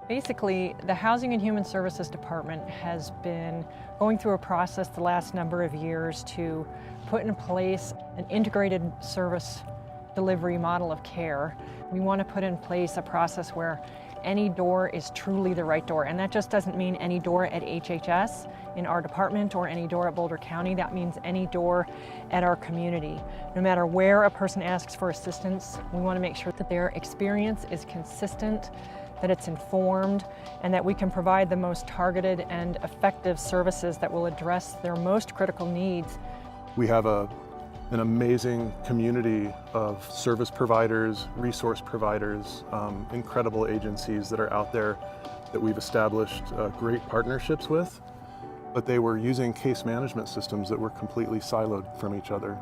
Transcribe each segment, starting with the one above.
Basically, the Housing and Human Services Department has been going through a process the last number of years to put in place an integrated service delivery model of care. We want to put in place a process where any door is truly the right door, and that just doesn't mean any door at HHS in our department or any door at Boulder County. That means any door at our community. No matter where a person asks for assistance, we want to make sure that their experience is consistent, that it's informed, and that we can provide the most targeted and effective services that will address their most critical needs. We have an amazing community of service providers, resource providers, incredible agencies that are out there that we've established great partnerships with, but they were using case management systems that were completely siloed from each other.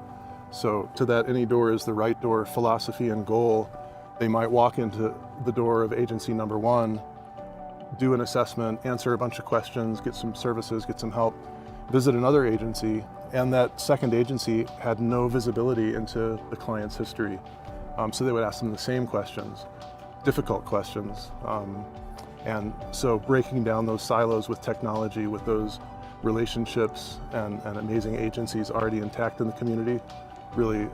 So to that any door is the right door philosophy and goal, they might walk into the door of agency number one, do an assessment, answer a bunch of questions, get some services, get some help, visit another agency, and that second agency had no visibility into the client's history. So they would ask them the same questions, difficult questions. And so breaking down those silos with technology, with those relationships and amazing agencies already intact in the community, really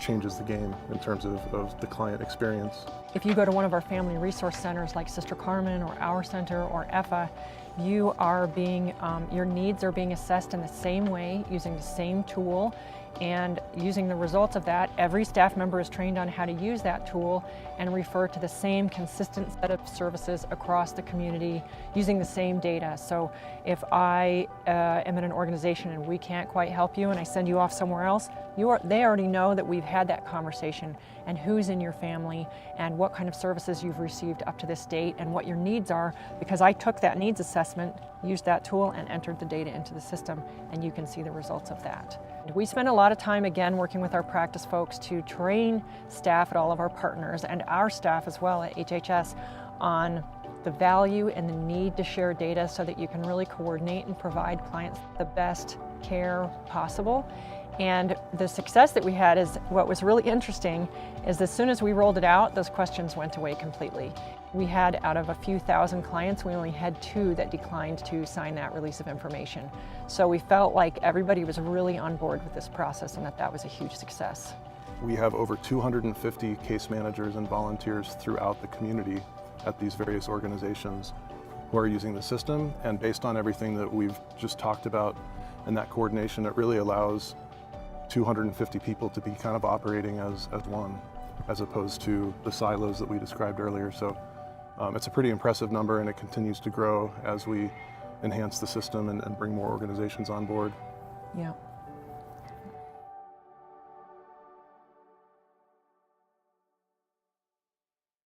changes the game in terms of the client experience. If you go to one of our family resource centers like Sister Carmen or Our Center or EFA, you are being, your needs are being assessed in the same way, using the same tool, and using the results of that, every staff member is trained on how to use that tool and refer to the same consistent set of services across the community using the same data. So if I am in an organization and we can't quite help you and I send you off somewhere else, they already know that we've had that conversation and who's in your family and what kind of services you've received up to this date and what your needs are, because I took that needs assessment, used that tool, and entered the data into the system, and you can see the results of that. We spend a lot of time, again, working with our practice folks to train staff at all of our partners and our staff as well at HHS on the value and the need to share data so that you can really coordinate and provide clients the best care possible. And the success that we had is, what was really interesting is as soon as we rolled it out, those questions went away completely. We had, out of a few thousand clients, we only had 2 that declined to sign that release of information. So we felt like everybody was really on board with this process and that was a huge success. We have over 250 case managers and volunteers throughout the community at these various organizations who are using the system, and based on everything that we've just talked about and that coordination, it really allows 250 people to be kind of operating as one, as opposed to the silos that we described earlier. So it's a pretty impressive number, and it continues to grow as we enhance the system and bring more organizations on board. Yeah.